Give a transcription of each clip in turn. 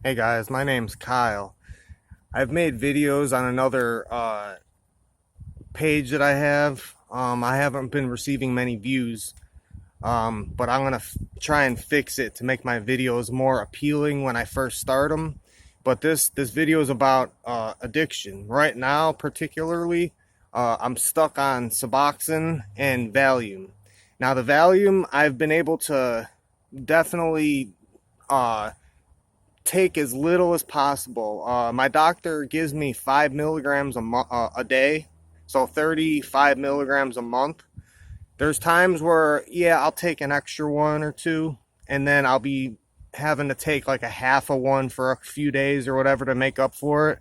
Hey guys, my name's Kyle. I've made videos on another page that I have. I haven't been receiving many views, but I'm gonna try and fix it to make my videos more appealing when I first start them. But this video is about addiction. Right now, particularly, I'm stuck on Suboxone and Valium. Now, the Valium I've been able to definitely uh, take as little as possible. My doctor gives me 5 milligrams a day, so 35 milligrams a month. There's times where, yeah, I'll take an extra one or two, and then I'll be having to take like a half a one for a few days or whatever to make up for it.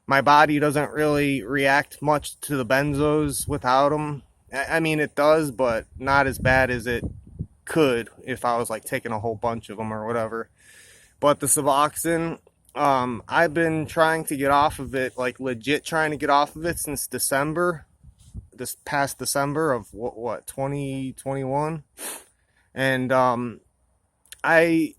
My body doesn't really react much to the benzos without them. I mean, it does, but not as bad as it could if I was like taking a whole bunch of them or whatever. But the Suboxone, I've been trying to get off of it, like legit trying to get off of it since December, this past December of what 2021. And I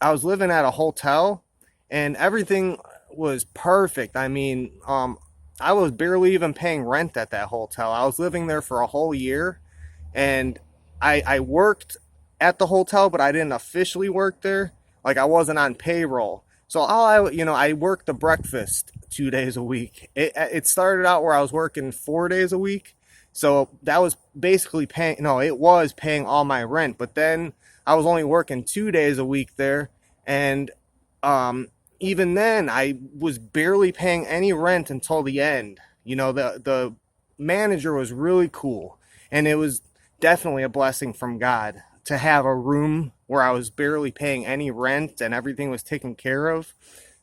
I was living at a hotel and everything was perfect. I mean, I was barely even paying rent at that hotel. I was living there for a whole year, and I worked at the hotel, but I didn't officially work there. Like I wasn't on payroll. So I worked the breakfast 2 days a week. It started out where I was working 4 days a week. So that was basically paying, no, it was paying all my rent. But then I was only working 2 days a week there. And um, even then, I was barely paying any rent until the end. The manager was really cool. And it was definitely a blessing from God to have a room where I was barely paying any rent and everything was taken care of.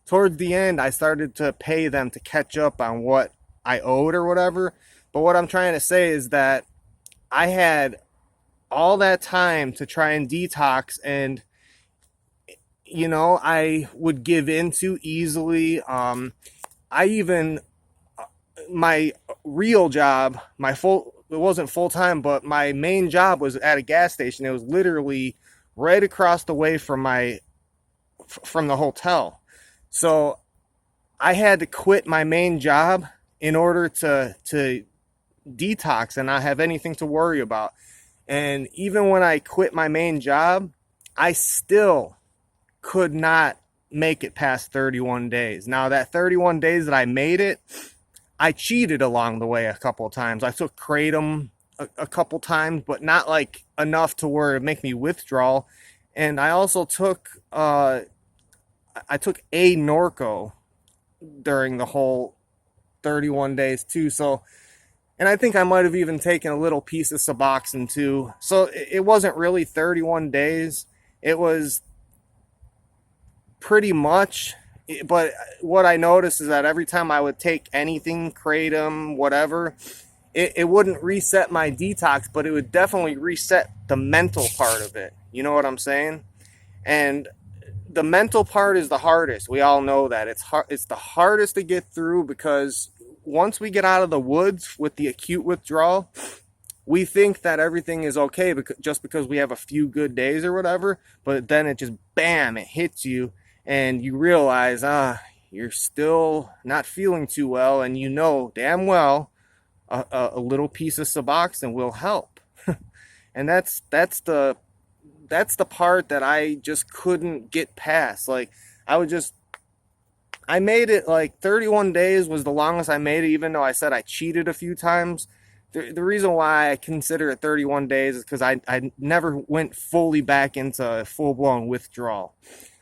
Towards the end, I started to pay them to catch up on what I owed or whatever. But what I'm trying to say is that I had all that time to try and detox, and I would give in too easily. I even my real job, my full it wasn't full time, but my main job was at a gas station. It was literally right across the way from the hotel. So I had to quit my main job in order to detox and not have anything to worry about. And even when I quit my main job, I still could not make it past 31 days. Now, that 31 days that I made it, I cheated along the way a couple of times. I took kratom a couple times, but not like enough to where it make me withdraw. And I also took a Norco during the whole 31 days too. So, and I think I might have even taken a little piece of Suboxone too. So it wasn't really 31 days. It was pretty much, but what I noticed is that every time I would take anything, kratom, whatever, it wouldn't reset my detox, but it would definitely reset the mental part of it. You know what I'm saying? And the mental part is the hardest. We all know that it's hard. It's the hardest to get through because once we get out of the woods with the acute withdrawal, we think that everything is okay just because we have a few good days or whatever. But then it just bam, it hits you, and you realize you're still not feeling too well, and you know damn well a little piece of Suboxone will help. And that's the part that I just couldn't get past. Like I made it like 31 days was the longest I made it, even though I said I cheated a few times. The reason why I consider it 31 days is because I never went fully back into full blown withdrawal.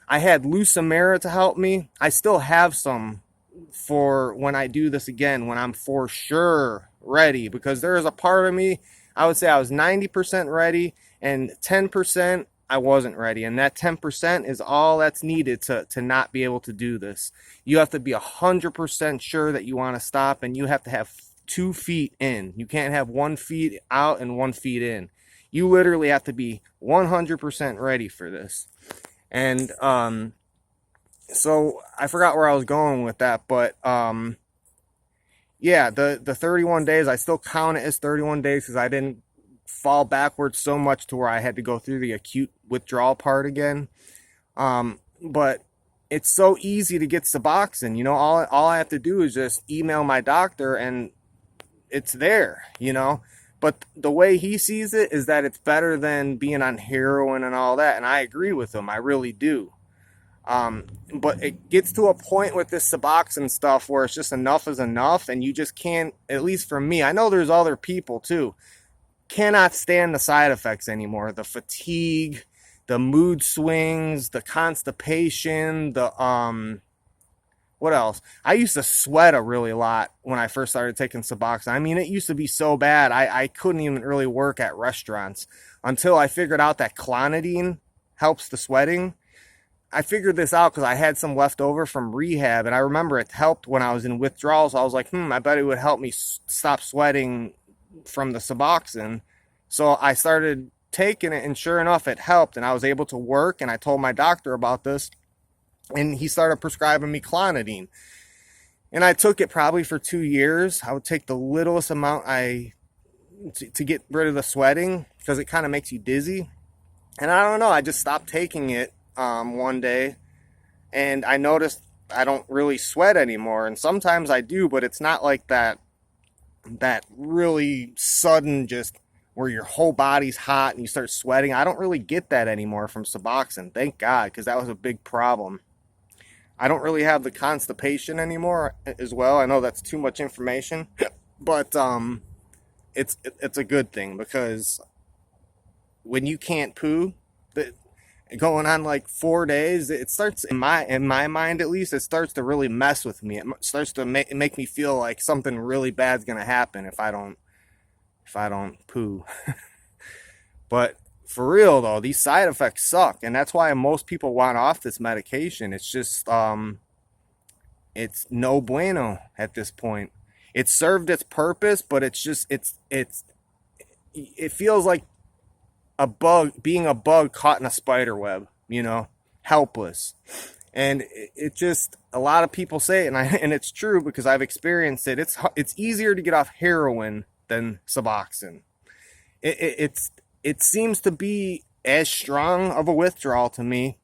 I had Lucimera to help me. I still have some for when I do this again, when I'm for sure ready, because there is a part of me, I would say I was 90% ready and 10% I wasn't ready. And that 10% is all that's needed to not be able to do this. You have to be 100% sure that you want to stop, and you have to have 2 feet in. You can't have 1 feet out and 1 feet in. You literally have to be 100% ready for this. And so I forgot where I was going with that, but yeah, the 31 days, I still count it as 31 days because I didn't fall backwards so much to where I had to go through the acute withdrawal part again. But it's so easy to get Suboxone. You know, all I have to do is just email my doctor and it's there, you know. But the way he sees it is that it's better than being on heroin and all that, and I agree with him. I really do. But it gets to a point with this Suboxone stuff where it's just enough is enough, and you just can't. At least for me, I know there's other people too. Cannot stand the side effects anymore. The fatigue, the mood swings, the constipation, the what else? I used to sweat a really lot when I first started taking Suboxone. I mean, it used to be so bad. I couldn't even really work at restaurants until I figured out that clonidine helps the sweating. I figured this out because I had some left over from rehab, and I remember it helped when I was in withdrawals. I was like, I bet it would help me stop sweating from the Suboxone. So I started taking it, and sure enough, it helped, and I was able to work, and I told my doctor about this, and he started prescribing me clonidine. And I took it probably for 2 years. I would take the littlest amount to get rid of the sweating because it kind of makes you dizzy. And I don't know, I just stopped taking it one day, and I noticed I don't really sweat anymore. And sometimes I do, but it's not like that really sudden, just where your whole body's hot and you start sweating. I don't really get that anymore from Suboxone, thank God, because that was a big problem. I don't really have the constipation anymore as well. I know that's too much information, but it's a good thing, because when you can't poo, going on like 4 days, it starts, in my mind at least, it starts to really mess with me. It starts to make me feel like something really bad's gonna happen if I don't poo. But for real though, these side effects suck, and that's why most people want off this medication. It's just it's no bueno at this point. It served its purpose, but it's just it feels like a bug, being a bug caught in a spider web, you know, helpless. And it just, a lot of people say it, and it's true because I've experienced it. It's easier to get off heroin than Suboxone. It seems to be as strong of a withdrawal to me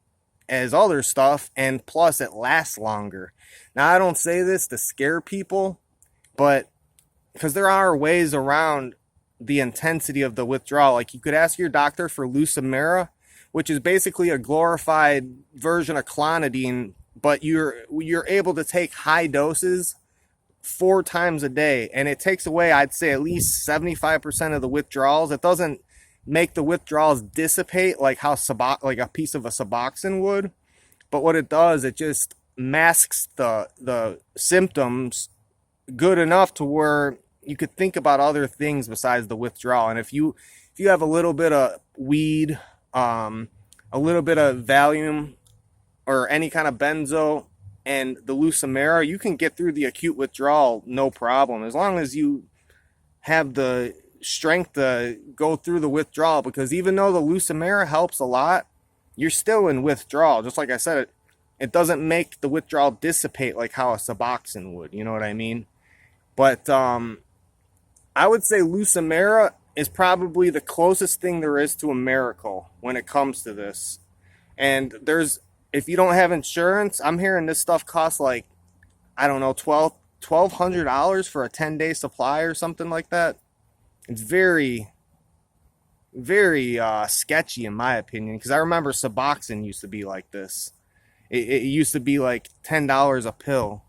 as other stuff, and plus it lasts longer. Now, I don't say this to scare people, but because there are ways around the intensity of the withdrawal. Like, you could ask your doctor for Lucimera, which is basically a glorified version of clonidine, but you're able to take high doses 4 times a day, and it takes away, I'd say, at least 75% of the withdrawals. It doesn't make the withdrawals dissipate like how like a piece of a Suboxone would, but what it does, it just masks the symptoms good enough to where you could think about other things besides the withdrawal. And if you have a little bit of weed, a little bit of Valium, or any kind of benzo, and the Lucimera, you can get through the acute withdrawal no problem, as long as you have the strength to go through the withdrawal. Because even though the Lucimera helps a lot, you're still in withdrawal. Just like I said, it doesn't make the withdrawal dissipate like how a Suboxone would. You know what I mean? But I would say Lucimera is probably the closest thing there is to a miracle when it comes to this. And if you don't have insurance, I'm hearing this stuff costs like, I don't know, $1,200 for a 10-day supply or something like that. It's very, very sketchy in my opinion, because I remember Suboxone used to be like this. It used to be like $10 a pill.